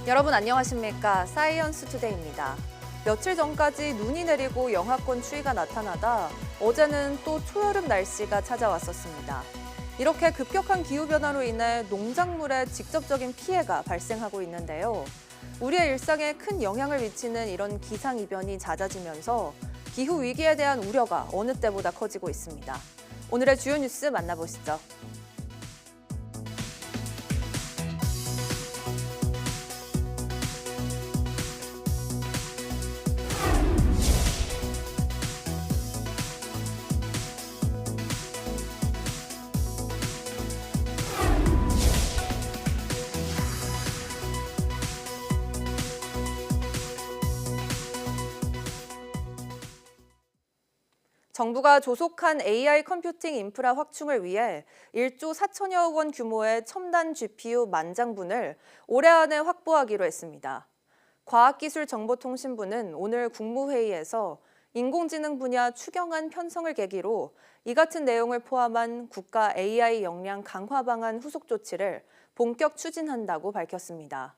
여러분 안녕하십니까? 사이언스 투데이입니다. 며칠 전까지 눈이 내리고 영하권 추위가 나타나다 어제는 또 초여름 날씨가 찾아왔었습니다. 이렇게 급격한 기후변화로 인해 농작물에 직접적인 피해가 발생하고 있는데요. 우리의 일상에 큰 영향을 미치는 이런 기상이변이 잦아지면서 기후위기에 대한 우려가 어느 때보다 커지고 있습니다. 오늘의 주요 뉴스 만나보시죠. 정부가 조속한 AI 컴퓨팅 인프라 확충을 위해 1조 4천여억 원 규모의 첨단 GPU 10,000분을 올해 안에 확보하기로 했습니다. 과학기술정보통신부는 오늘 국무회의에서 인공지능 분야 추경안 편성을 계기로 이 같은 내용을 포함한 국가 AI 역량 강화 방안 후속 조치를 본격 추진한다고 밝혔습니다.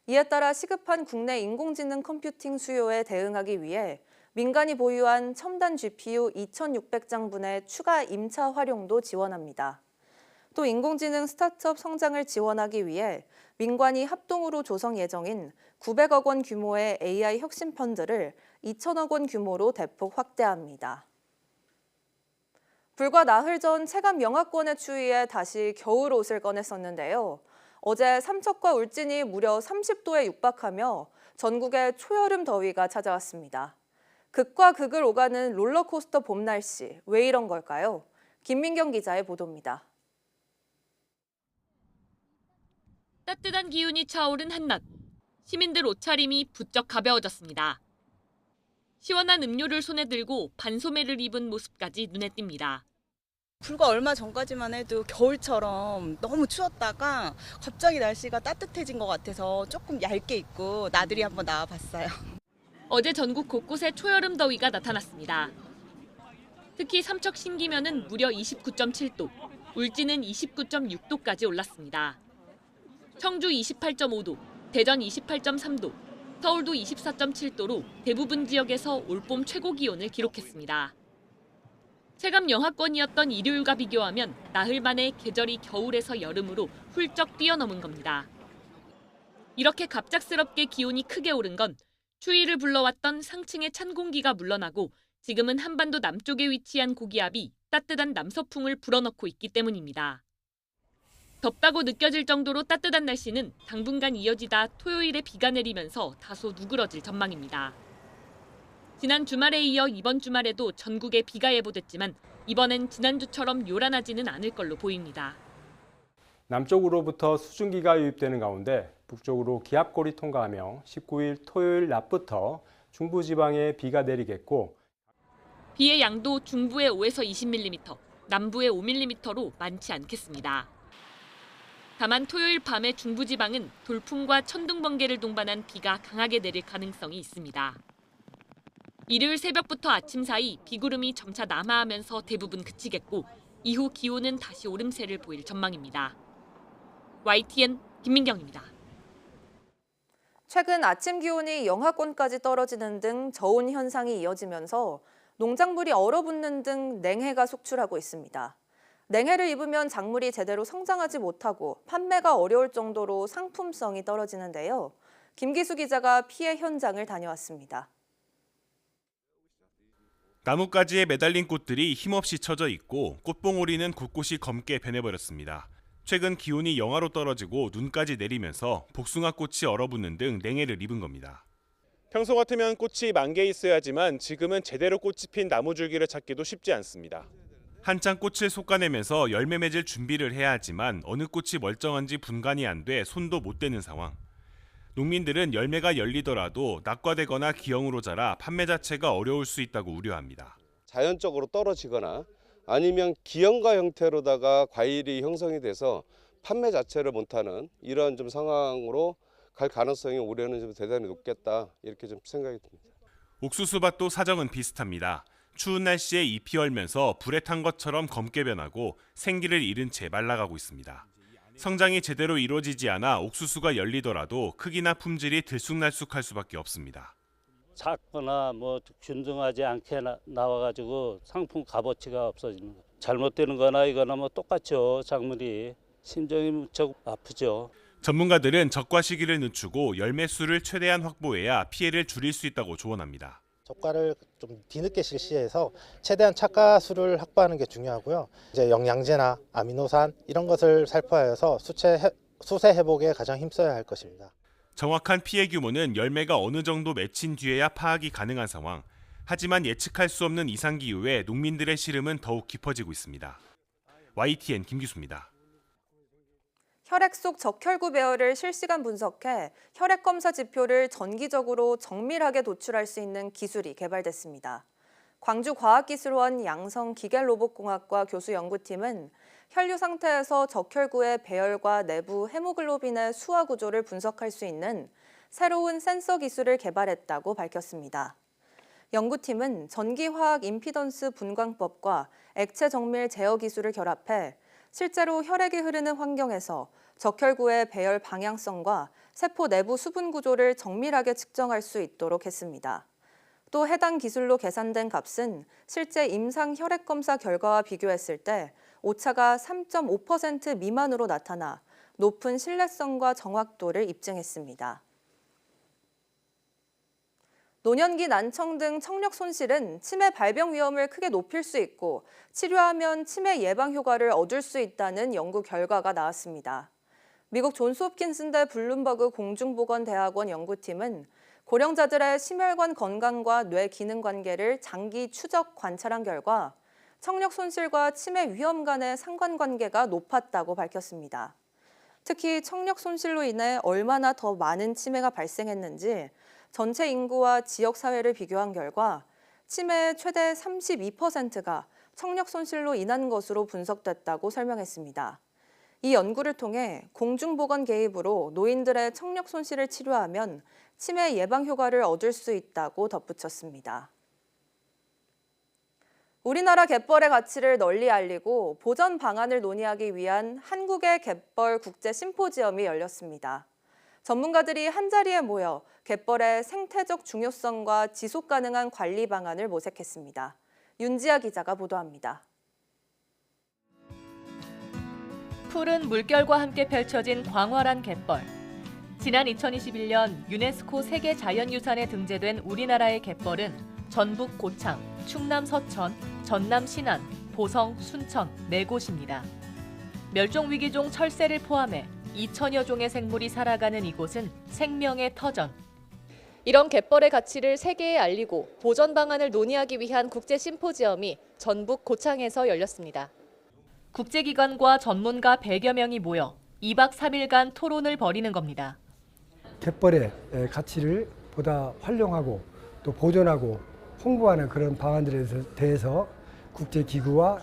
이에 따라 시급한 국내 인공지능 컴퓨팅 수요에 대응하기 위해 민간이 보유한 첨단 GPU 2,600장분의 추가 임차 활용도 지원합니다. 또 인공지능 스타트업 성장을 지원하기 위해 민관이 합동으로 조성 예정인 900억 원 규모의 AI 혁신 펀드를 2천억 원 규모로 대폭 확대합니다. 불과 나흘 전 체감 영하권의 추위에 다시 겨울 옷을 꺼냈었는데요. 어제 삼척과 울진이 무려 30도에 육박하며 전국에 초여름 더위가 찾아왔습니다. 극과 극을 오가는 롤러코스터 봄 날씨, 왜 이런 걸까요? 김민경 기자의 보도입니다. 따뜻한 기운이 차오른 한낮, 시민들 옷차림이 부쩍 가벼워졌습니다. 시원한 음료를 손에 들고 반소매를 입은 모습까지 눈에 띕니다. 불과 얼마 전까지만 해도 겨울처럼 너무 추웠다가 갑자기 날씨가 따뜻해진 것 같아서 조금 얇게 입고 나들이 한번 나와봤어요. 어제 전국 곳곳에 초여름 더위가 나타났습니다. 특히 삼척 신기면은 무려 29.7도, 울진은 29.6도까지 올랐습니다. 청주 28.5도, 대전 28.3도, 서울도 24.7도로 대부분 지역에서 올봄 최고 기온을 기록했습니다. 체감 영하권이었던 일요일과 비교하면 나흘 만에 계절이 겨울에서 여름으로 훌쩍 뛰어넘은 겁니다. 이렇게 갑작스럽게 기온이 크게 오른 건 추위를 불러왔던 상층의 찬 공기가 물러나고 지금은 한반도 남쪽에 위치한 고기압이 따뜻한 남서풍을 불어넣고 있기 때문입니다. 덥다고 느껴질 정도로 따뜻한 날씨는 당분간 이어지다 토요일에 비가 내리면서 다소 누그러질 전망입니다. 지난 주말에 이어 이번 주말에도 전국에 비가 예보됐지만 이번엔 지난주처럼 요란하지는 않을 걸로 보입니다. 남쪽으로부터 수증기가 유입되는 가운데 북쪽으로 기압골이 통과하며 19일 토요일 낮부터 중부지방에 비가 내리겠고 비의 양도 중부에 5에서 20mm, 남부에 5mm로 많지 않겠습니다. 다만 토요일 밤에 중부지방은 돌풍과 천둥 번개를 동반한 비가 강하게 내릴 가능성이 있습니다. 일요일 새벽부터 아침 사이 비구름이 점차 남하하면서 대부분 그치겠고 이후 기온은 다시 오름세를 보일 전망입니다. YTN 김민경입니다. 최근 아침 기온이 영하권까지 떨어지는 등 저온 현상이 이어지면서 농작물이 얼어붙는 등 냉해가 속출하고 있습니다. 냉해를 입으면 작물이 제대로 성장하지 못하고 판매가 어려울 정도로 상품성이 떨어지는데요. 김기수 기자가 피해 현장을 다녀왔습니다. 나뭇가지에 매달린 꽃들이 힘없이 처져 있고 꽃봉오리는 곳곳이 검게 변해버렸습니다. 최근 기온이 영하로 떨어지고 눈까지 내리면서 복숭아꽃이 얼어붙는 등 냉해를 입은 겁니다. 평소 같으면 꽃이 만개 있어야지만 지금은 제대로 꽃이 핀 나무줄기를 찾기도 쉽지 않습니다. 한창 꽃을 솎아내면서 열매 맺을 준비를 해야 하지만 어느 꽃이 멀쩡한지 분간이 안 돼 손도 못 대는 상황. 농민들은 열매가 열리더라도 낙과되거나 기형으로 자라 판매 자체가 어려울 수 있다고 우려합니다. 자연적으로 떨어지거나 아니면 기형과 형태로다가 과일이 형성이 돼서 판매 자체를 못하는 이런 좀 상황으로 갈 가능성이 올해는 좀 대단히 높겠다 이렇게 좀 생각이 듭니다. 옥수수밭도 사정은 비슷합니다. 추운 날씨에 잎이 얼면서 불에 탄 것처럼 검게 변하고 생기를 잃은 채 말라가고 있습니다. 성장이 제대로 이루어지지 않아 옥수수가 열리더라도 크기나 품질이 들쑥날쑥할 수밖에 없습니다. 작거나 뭐 균등하지 않게 나와가지고 상품 값어치가 없어지는 거. 잘못되는 거나 이거나 뭐 똑같죠. 작물이. 심정이 무척 아프죠. 전문가들은 적과 시기를 늦추고 열매 수를 최대한 확보해야 피해를 줄일 수 있다고 조언합니다. 적과를 좀 뒤늦게 실시해서 최대한 착과 수를 확보하는 게 중요하고요. 이제 영양제나 아미노산 이런 것을 살포하여서 수세 회복에 가장 힘써야 할 것입니다. 정확한 피해 규모는 열매가 어느 정도 맺힌 뒤에야 파악이 가능한 상황. 하지만 예측할 수 없는 이상 기후에 농민들의 시름은 더욱 깊어지고 있습니다. YTN 김기수입니다. 혈액 속 적혈구 배열을 실시간 분석해 혈액 검사 지표를 전기적으로 정밀하게 도출할 수 있는 기술이 개발됐습니다. 광주과학기술원 양성기계로봇공학과 교수 연구팀은 혈류 상태에서 적혈구의 배열과 내부 헤모글로빈의 수화 구조를 분석할 수 있는 새로운 센서 기술을 개발했다고 밝혔습니다. 연구팀은 전기화학 임피던스 분광법과 액체 정밀 제어 기술을 결합해 실제로 혈액이 흐르는 환경에서 적혈구의 배열 방향성과 세포 내부 수분 구조를 정밀하게 측정할 수 있도록 했습니다. 또 해당 기술로 계산된 값은 실제 임상 혈액 검사 결과와 비교했을 때 오차가 3.5% 미만으로 나타나 높은 신뢰성과 정확도를 입증했습니다. 노년기 난청 등 청력 손실은 치매 발병 위험을 크게 높일 수 있고 치료하면 치매 예방 효과를 얻을 수 있다는 연구 결과가 나왔습니다. 미국 존스홉킨스대 블룸버그 공중보건대학원 연구팀은 고령자들의 심혈관 건강과 뇌 기능 관계를 장기 추적 관찰한 결과 청력 손실과 치매 위험 간의 상관관계가 높았다고 밝혔습니다. 특히 청력 손실로 인해 얼마나 더 많은 치매가 발생했는지 전체 인구와 지역 사회를 비교한 결과 치매의 최대 32%가 청력 손실로 인한 것으로 분석됐다고 설명했습니다. 이 연구를 통해 공중보건 개입으로 노인들의 청력 손실을 치료하면 치매 예방 효과를 얻을 수 있다고 덧붙였습니다. 우리나라 갯벌의 가치를 널리 알리고 보전 방안을 논의하기 위한 한국의 갯벌 국제 심포지엄이 열렸습니다. 전문가들이 한자리에 모여 갯벌의 생태적 중요성과 지속 가능한 관리 방안을 모색했습니다. 윤지아 기자가 보도합니다. 푸른 물결과 함께 펼쳐진 광활한 갯벌. 지난 2021년 유네스코 세계 자연유산에 등재된 우리나라의 갯벌은 전북 고창, 충남 서천, 전남 신안, 보성, 순천 4곳입니다. 멸종위기종 철새를 포함해 2천여 종의 생물이 살아가는 이곳은 생명의 터전. 이런 갯벌의 가치를 세계에 알리고 보전 방안을 논의하기 위한 국제 심포지엄이 전북 고창에서 열렸습니다. 국제기관과 전문가 100여 명이 모여 2박 3일간 토론을 벌이는 겁니다. 갯벌의 가치를 보다 활용하고 또 보존하고 홍보하는 그런 방안들에 대해서 국제기구와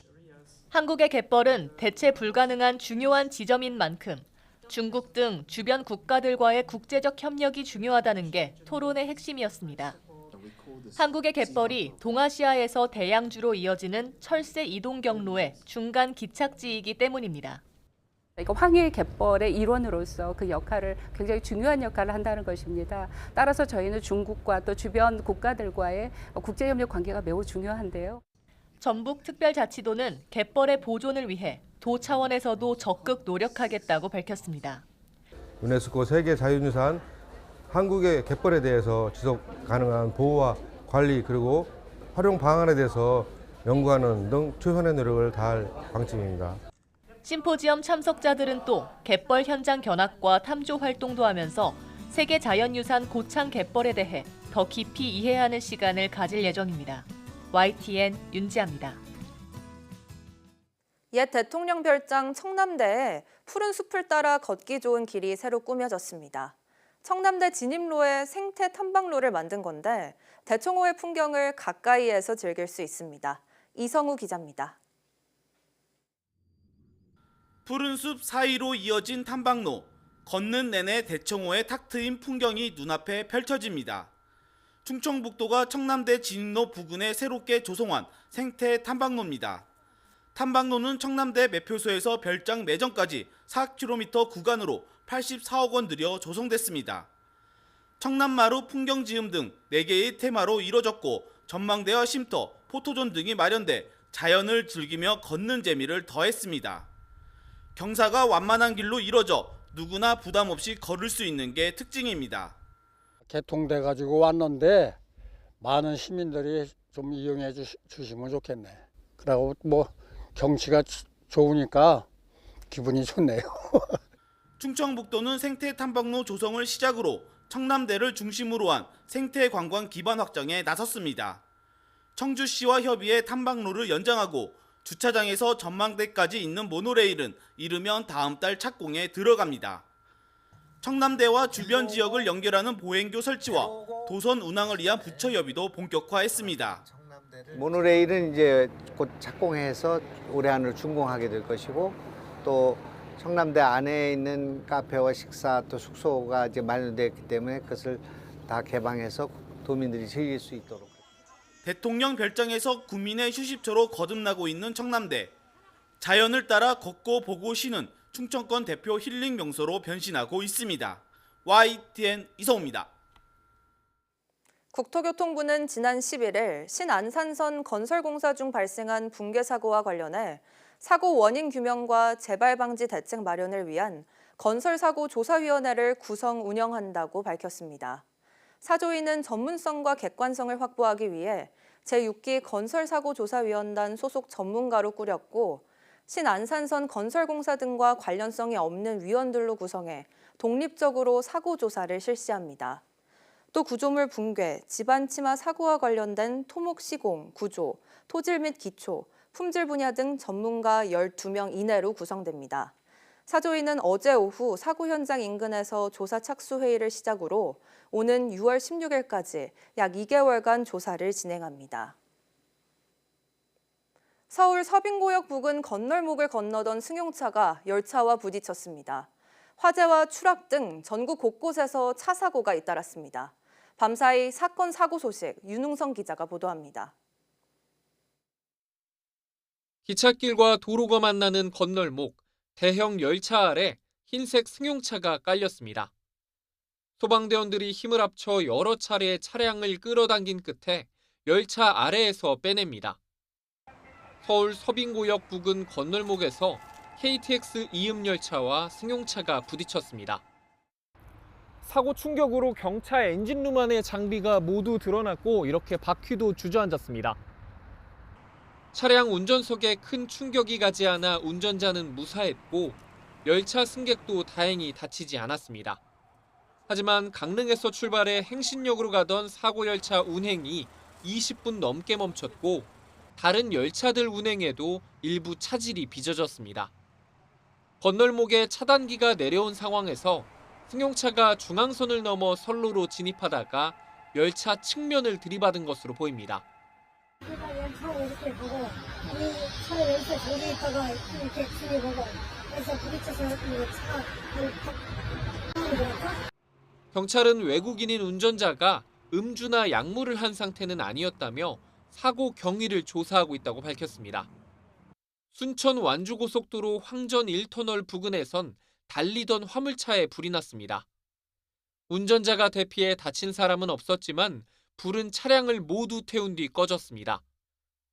한국의 갯벌은 대체 불가능한 중요한 지점인 만큼 중국 등 주변 국가들과의 국제적 협력이 중요하다는 게 토론의 핵심이었습니다. 한국의 갯벌이 동아시아에서 대양주로 이어지는 철새 이동 경로의 중간 기착지이기 때문입니다. 이거 황해 갯벌의 일원으로서 그 역할을 굉장히 중요한 역할을 한다는 것입니다. 따라서 저희는 중국과 또 주변 국가들과의 국제협력 관계가 매우 중요한데요. 전북특별자치도는 갯벌의 보존을 위해 도 차원에서도 적극 노력하겠다고 밝혔습니다. 유네스코 세계 자연유산 한국의 갯벌에 대해서 지속 가능한 보호와 관리 그리고 활용 방안에 대해서 연구하는 등 최선의 노력을 다할 방침입니다. 심포지엄 참석자들은 또 갯벌 현장 견학과 탐조 활동도 하면서 세계 자연유산 고창 갯벌에 대해 더 깊이 이해하는 시간을 가질 예정입니다. YTN 윤지아입니다. 옛 대통령 별장 청남대에 푸른 숲을 따라 걷기 좋은 길이 새로 꾸며졌습니다. 청남대 진입로에 생태 탐방로를 만든 건데 대청호의 풍경을 가까이에서 즐길 수 있습니다. 이성우 기자입니다. 푸른 숲 사이로 이어진 탐방로, 걷는 내내 대청호의 탁 트인 풍경이 눈앞에 펼쳐집니다. 충청북도가 청남대 진입로 부근에 새롭게 조성한 생태 탐방로입니다. 탐방로는 청남대 매표소에서 별장 매점까지 4km 구간으로 84억 원 들여 조성됐습니다. 청남마루 풍경지음 등 4개의 테마로 이뤄졌고 전망대와 쉼터, 포토존 등이 마련돼 자연을 즐기며 걷는 재미를 더했습니다. 경사가 완만한 길로 이뤄져 누구나 부담 없이 걸을 수 있는 게 특징입니다. 개통돼 가지고 왔는데 많은 시민들이 좀 이용해 주시면 좋겠네. 그리고 뭐 경치가 좋으니까 기분이 좋네요. 충청북도는 생태 탐방로 조성을 시작으로 청남대를 중심으로 한 생태 관광 기반 확장에 나섰습니다. 청주시와 협의해 탐방로를 연장하고 주차장에서 전망대까지 있는 모노레일은 이르면 다음 달 착공에 들어갑니다. 청남대와 주변 지역을 연결하는 보행교 설치와 도선 운항을 위한 부처 협의도 본격화했습니다. 모노레일은 이제 곧 착공해서 올해 안으로 준공하게 될 것이고, 또 청남대 안에 있는 카페와 식사 또 숙소가 이제 마련되었기 때문에 그것을 다 개방해서 도민들이 즐길 수 있도록. 대통령 별장에서 국민의 휴식처로 거듭나고 있는 청남대. 자연을 따라 걷고 보고 쉬는 충청권 대표 힐링 명소로 변신하고 있습니다. YTN 이성우입니다. 국토교통부는 지난 11일 신안산선 건설공사 중 발생한 붕괴 사고와 관련해 사고 원인 규명과 재발 방지 대책 마련을 위한 건설사고 조사위원회를 구성 운영한다고 밝혔습니다. 사조위는 전문성과 객관성을 확보하기 위해 제6기 건설사고조사위원단 소속 전문가로 꾸렸고 신안산선 건설공사 등과 관련성이 없는 위원들로 구성해 독립적으로 사고조사를 실시합니다. 또 구조물 붕괴, 집안 침하 사고와 관련된 토목 시공, 구조, 토질 및 기초, 품질 분야 등 전문가 12명 이내로 구성됩니다. 사조위는 어제 오후 사고 현장 인근에서 조사 착수 회의를 시작으로 오는 6월 16일까지 약 2개월간 조사를 진행합니다. 서울 서빙고역 부근 건널목을 건너던 승용차가 열차와 부딪혔습니다. 화재와 추락 등 전국 곳곳에서 차 사고가 잇따랐습니다. 밤사이 사건 사고 소식 윤웅성 기자가 보도합니다. 기찻길과 도로가 만나는 건널목, 대형 열차 아래 흰색 승용차가 깔렸습니다. 소방대원들이 힘을 합쳐 여러 차례 차량을 끌어당긴 끝에 열차 아래에서 빼냅니다. 서울 서빙고역 부근 건널목에서 KTX 이음열차와 승용차가 부딪혔습니다. 사고 충격으로 경차 엔진룸 안의 장비가 모두 드러났고 이렇게 바퀴도 주저앉았습니다. 차량 운전석에 큰 충격이 가지 않아 운전자는 무사했고 열차 승객도 다행히 다치지 않았습니다. 하지만 강릉에서 출발해 행신역으로 가던 사고 열차 운행이 20분 넘게 멈췄고 다른 열차들 운행에도 일부 차질이 빚어졌습니다. 건널목에 차단기가 내려온 상황에서 승용차가 중앙선을 넘어 선로로 진입하다가 열차 측면을 들이받은 것으로 보입니다. 왼쪽으로 이렇게 보고 이 차 열차 저기 있다가 이렇게 뒤에 보고 그래서 부딪혀서 이거 차가 경찰은 외국인인 운전자가 음주나 약물을 한 상태는 아니었다며 사고 경위를 조사하고 있다고 밝혔습니다. 순천 완주고속도로 황전 1터널 부근에선 달리던 화물차에 불이 났습니다. 운전자가 대피해 다친 사람은 없었지만 불은 차량을 모두 태운 뒤 꺼졌습니다.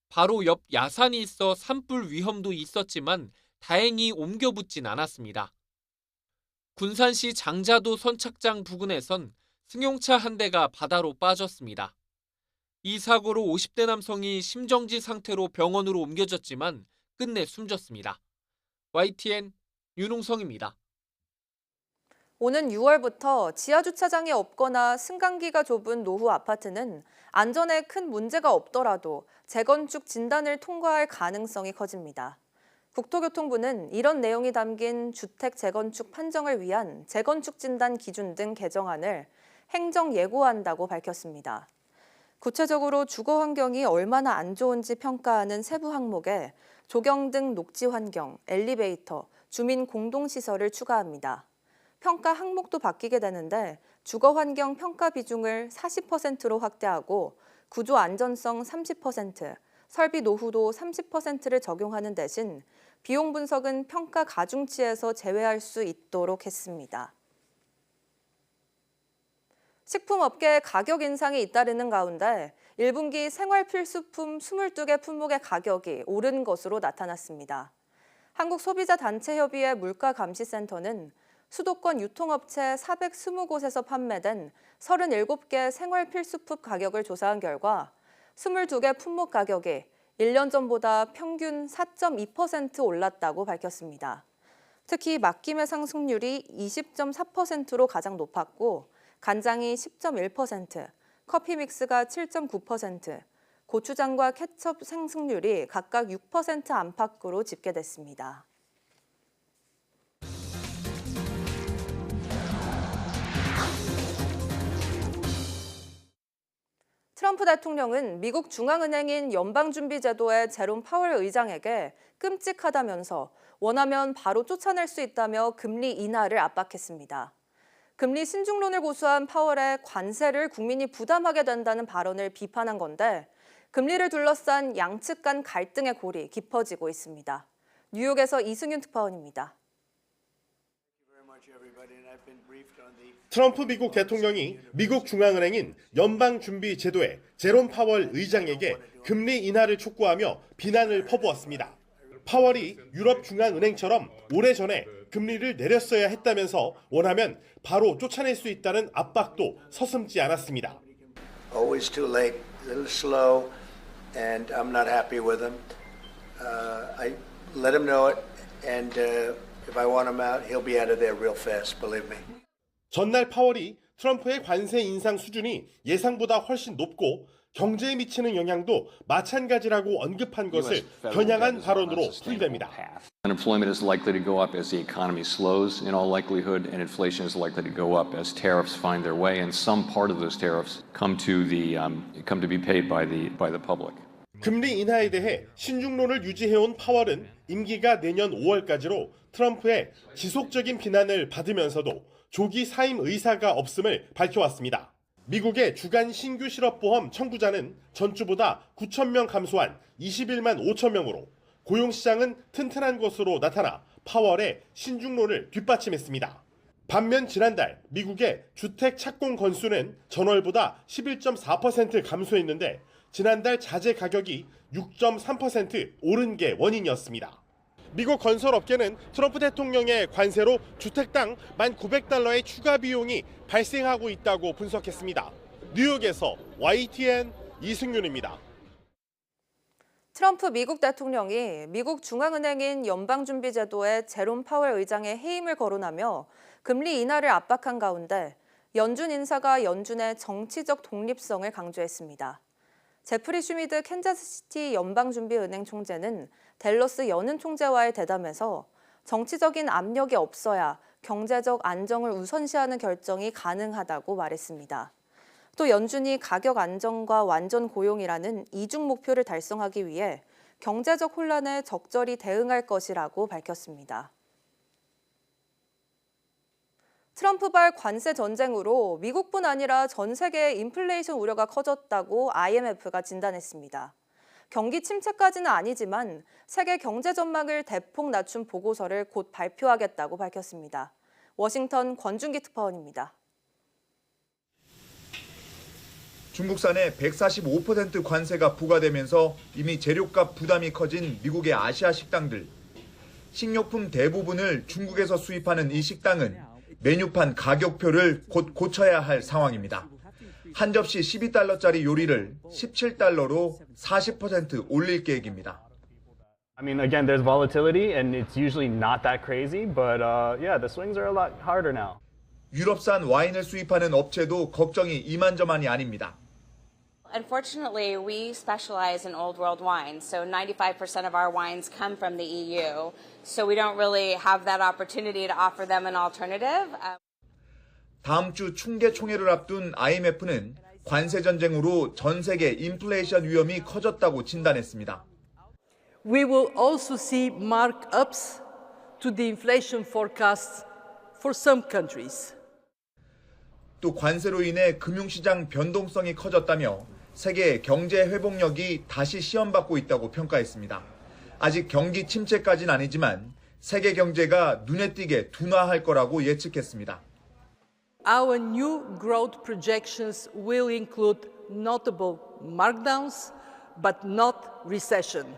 바로 옆 야산이 있어 산불 위험도 있었지만 다행히 옮겨 붙진 않았습니다. 군산시 장자도 선착장 부근에선 승용차 한 대가 바다로 빠졌습니다. 이 사고로 50대 남성이 심정지 상태로 병원으로 옮겨졌지만 끝내 숨졌습니다. YTN 윤웅성입니다. 오는 6월부터 지하주차장이 없거나 승강기가 좁은 노후 아파트는 안전에 큰 문제가 없더라도 재건축 진단을 통과할 가능성이 커집니다. 국토교통부는 이런 내용이 담긴 주택 재건축 판정을 위한 재건축 진단 기준 등 개정안을 행정 예고한다고 밝혔습니다. 구체적으로 주거 환경이 얼마나 안 좋은지 평가하는 세부 항목에 조경 등 녹지 환경, 엘리베이터, 주민 공동시설을 추가합니다. 평가 항목도 바뀌게 되는데 주거환경 평가 비중을 40%로 확대하고 구조 안전성 30%, 설비 노후도 30%를 적용하는 대신 비용 분석은 평가 가중치에서 제외할 수 있도록 했습니다. 식품업계 가격 인상이 잇따르는 가운데 1분기 생활필수품 22개 품목의 가격이 오른 것으로 나타났습니다. 한국소비자단체협의회 물가감시센터는 수도권 유통업체 420곳에서 판매된 37개 생활필수품 가격을 조사한 결과 22개 품목 가격이 1년 전보다 평균 4.2% 올랐다고 밝혔습니다. 특히 막김의 상승률이 20.4%로 가장 높았고 간장이 10.1%, 커피 믹스가 7.9%, 고추장과 케첩 상승률이 각각 6% 안팎으로 집계됐습니다. 트럼프 대통령은 미국 중앙은행인 연방준비제도의 제롬 파월 의장에게 끔찍하다면서 원하면 바로 쫓아낼 수 있다며 금리 인하를 압박했습니다. 금리 신중론을 고수한 파월의 관세를 국민이 부담하게 된다는 발언을 비판한 건데 금리를 둘러싼 양측 간 갈등의 골이 깊어지고 있습니다. 뉴욕에서 이승윤 특파원입니다. 트럼프 미국 대통령이 미국 중앙은행인 연방준비제도의 제롬 파월 의장에게 금리 인하를 촉구하며 비난을 퍼부었습니다. 파월이 유럽 중앙은행처럼 오래전에 금리를 내렸어야 했다면서 원하면 바로 쫓아낼 수 있다는 압박도 서슴지 않았습니다. Always too late, a little slow, and I'm not happy with him. I let him know it, and if I want him out, he'll be out of there real fast, believe me. 전날 파월이 트럼프의 관세 인상 수준이 예상보다 훨씬 높고 경제에 미치는 영향도 마찬가지라고 언급한 것을 겨냥한 발언으로 풀이됩니다. Unemployment is likely to go up as the economy slows in all likelihood, and inflation is likely to go up as tariffs find their way, and some part of those tariffs come to be paid by the public. 금리 인하에 대해 신중론을 유지해온 파월은 임기가 내년 5월까지로 트럼프의 지속적인 비난을 받으면서도 조기 사임 의사가 없음을 밝혀왔습니다. 미국의 주간 신규 실업보험 청구자는 전주보다 9,000명 감소한 21만 5천 명으로 고용시장은 튼튼한 것으로 나타나 파월의 신중론을 뒷받침했습니다. 반면 지난달 미국의 주택 착공 건수는 전월보다 11.4% 감소했는데 지난달 자재 가격이 6.3% 오른 게 원인이었습니다. 미국 건설업계는 트럼프 대통령의 관세로 주택당 $1,900의 추가 비용이 발생하고 있다고 분석했습니다. 뉴욕에서 YTN 이승윤입니다. 트럼프 미국 대통령이 미국 중앙은행인 연방준비제도의 제롬 파월 의장의 해임을 거론하며 금리 인하를 압박한 가운데 연준 인사가 연준의 정치적 독립성을 강조했습니다. 제프리 슈미드 캔자스시티 연방준비은행 총재는 댈러스 연은 총재와의 대담에서 정치적인 압력이 없어야 경제적 안정을 우선시하는 결정이 가능하다고 말했습니다. 또 연준이 가격 안정과 완전 고용이라는 이중 목표를 달성하기 위해 경제적 혼란에 적절히 대응할 것이라고 밝혔습니다. 트럼프발 관세 전쟁으로 미국뿐 아니라 전 세계의 인플레이션 우려가 커졌다고 IMF가 진단했습니다. 경기 침체까지는 아니지만 세계 경제 전망을 대폭 낮춘 보고서를 곧 발표하겠다고 밝혔습니다. 워싱턴 권준기 특파원입니다. 중국산에 145% 관세가 부과되면서 이미 재료값 부담이 커진 미국의 아시아 식당들. 식료품 대부분을 중국에서 수입하는 이 식당은 메뉴판 가격표를 곧 고쳐야 할 상황입니다. 한 접시 $12짜리 요리를 $17로 40% 올릴 계획입니다. I mean, again, there's volatility and it's usually not that crazy, but yeah, the swings are a lot harder now. 유럽산 와인을 수입하는 업체도 걱정이 이만저만이 아닙니다. Unfortunately, we specialize in old world wines, so 95% of our wines come from the EU, so we don't really have that opportunity to offer them an alternative. 다음 주 충계 총회를 앞둔 IMF는 관세 전쟁으로 전 세계 인플레이션 위험이 커졌다고 진단했습니다. We will also see markups to the inflation forecasts for some countries. 또 관세로 인해 금융시장 변동성이 커졌다며 세계 경제 회복력이 다시 시험받고 있다고 평가했습니다. 아직 경기 침체까지는 아니지만 세계 경제가 눈에 띄게 둔화할 거라고 예측했습니다. Our new growth projections will include notable markdowns, but not recession.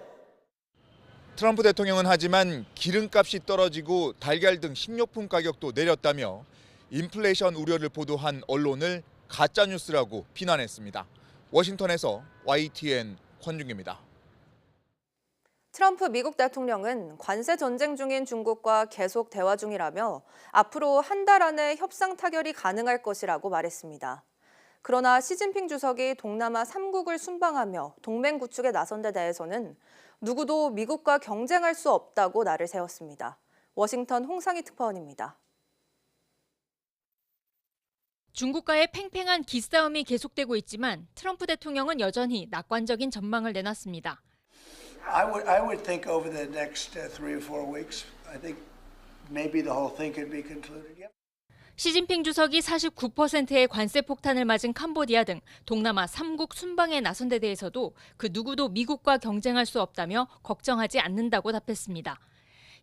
트럼프 대통령은 하지만 기름값이 떨어지고 달걀 등 식료품 가격도 내렸다며 인플레이션 우려를 보도한 언론을 가짜뉴스라고 비난했습니다. 워싱턴에서 YTN 권중기입니다. 트럼프 미국 대통령은 관세 전쟁 중인 중국과 계속 대화 중이라며 앞으로 한 달 안에 협상 타결이 가능할 것이라고 말했습니다. 그러나 시진핑 주석이 동남아 3국을 순방하며 동맹 구축에 나선 데 대해서는 누구도 미국과 경쟁할 수 없다고 날을 세웠습니다. 워싱턴 홍상희 특파원입니다. 중국과의 팽팽한 기싸움이 계속되고 있지만 트럼프 대통령은 여전히 낙관적인 전망을 내놨습니다. I would think over the next 3 or 4 weeks, I think maybe the whole thing could be concluded. Yep. 시진핑 주석이 49%의 관세 폭탄을 맞은 캄보디아 등 동남아 3국 순방에 나선 데 대해서도 그 누구도 미국과 경쟁할 수 없다며 걱정하지 않는다고 답했습니다.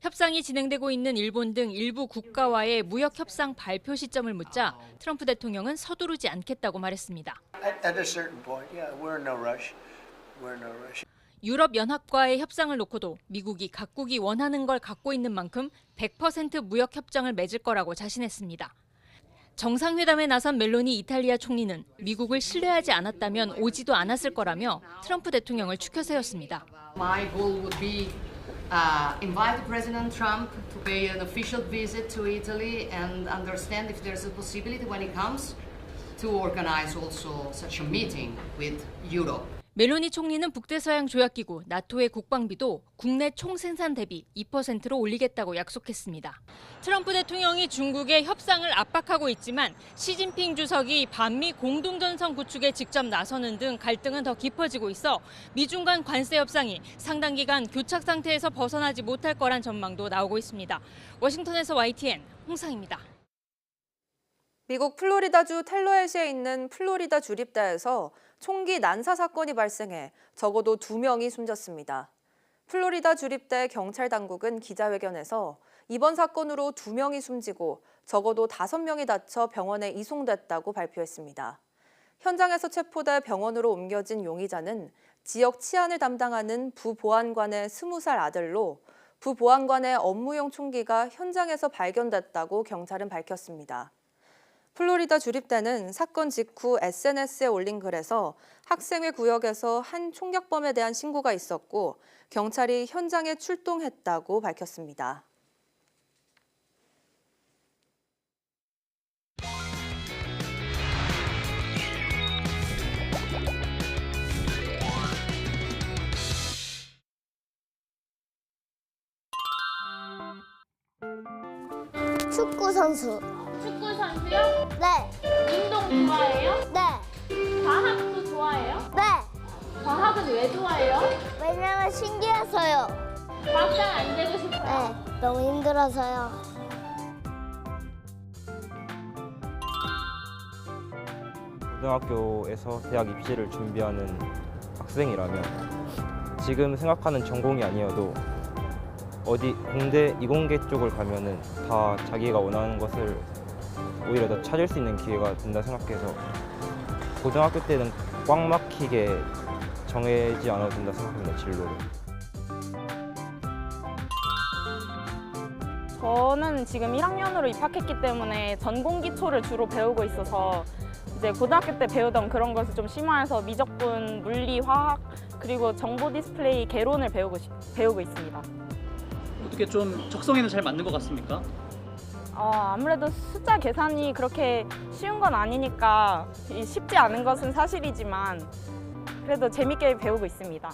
협상이 진행되고 있는 일본 등 일부 국가와의 무역 협상 발표 시점을 묻자 트럼프 대통령은 서두르지 않겠다고 말했습니다. At a certain point, yeah, we're in no rush. We're in no rush. 유럽 연합과의 협상을 놓고도 미국이 각국이 원하는 걸 갖고 있는 만큼 100% 무역 협정을 맺을 거라고 자신했습니다. 정상회담에 나선 멜로니 이탈리아 총리는 미국을 신뢰하지 않았다면 오지도 않았을 거라며 트럼프 대통령을 추켜 세웠습니다. My goal would be invite President Trump to pay an official visit to Italy and understand if there's a possibility when he comes to organize also such a meeting with Europe. 멜로니 총리는 북대서양 조약기구 나토의 국방비도 국내 총생산 대비 2%로 올리겠다고 약속했습니다. 트럼프 대통령이 중국의 협상을 압박하고 있지만 시진핑 주석이 반미 공동전선 구축에 직접 나서는 등 갈등은 더 깊어지고 있어 미중 간 관세 협상이 상당 기간 교착 상태에서 벗어나지 못할 거란 전망도 나오고 있습니다. 워싱턴에서 YTN 홍상입니다. 미국 플로리다주 텔러헤시에 있는 플로리다 주립대에서 총기 난사 사건이 발생해 적어도 2명이 숨졌습니다. 플로리다 주립대 경찰 당국은 기자회견에서 이번 사건으로 2명이 숨지고 적어도 5명이 다쳐 병원에 이송됐다고 발표했습니다. 현장에서 체포돼 병원으로 옮겨진 용의자는 지역 치안을 담당하는 부보안관의 20살 아들로 부보안관의 업무용 총기가 현장에서 발견됐다고 경찰은 밝혔습니다. 플로리다 주립대는 사건 직후 SNS에 올린 글에서 학생회 구역에서 한 총격범에 대한 신고가 있었고 경찰이 현장에 출동했다고 밝혔습니다. 축구 선수. 축구 선수요? 네. 운동 좋아해요? 네. 과학도 좋아해요? 네. 과학은 왜 좋아해요? 왜냐면 신기해서요. 과학자 안 되고 싶어요? 네. 너무 힘들어서요. 고등학교에서 대학 입시를 준비하는 학생이라면 지금 생각하는 전공이 아니어도 어디 공대, 이공계 쪽을 가면은 다 자기가 원하는 것을 오히려 더 찾을 수 있는 기회가 된다 생각해서 고등학교 때는 꽉 막히게 정해지 않아도 된다 생각합니다, 진로를. 저는 지금 1학년으로 입학했기 때문에 전공 기초를 주로 배우고 있어서 이제 고등학교 때 배우던 그런 것을 좀 심화해서 미적분, 물리, 화학, 그리고 정보 디스플레이, 개론을 배우고 있습니다. 어떻게 좀 적성에는 잘 맞는 것 같습니까? 아무래도 숫자 계산이 그렇게 쉬운 건 아니니까 쉽지 않은 것은 사실이지만 그래도 재밌게 배우고 있습니다.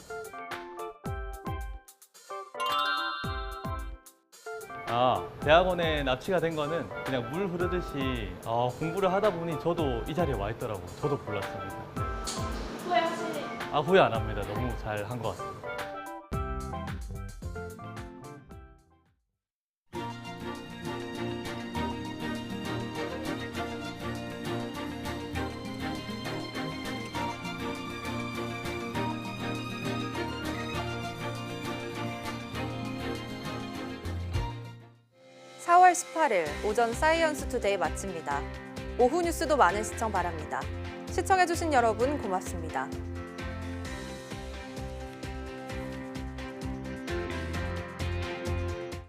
대학원에 납치가 된 거는 그냥 물 흐르듯이 공부를 하다 보니 저도 이 자리에 와 있더라고요. 저도 몰랐습니다. 후회하시나요? 후회 안 합니다. 너무 잘 한 것 같습니다. 4월 18일 오전 사이언스 투데이 마칩니다. 오후 뉴스도 많은 시청 바랍니다. 시청해주신 여러분 고맙습니다.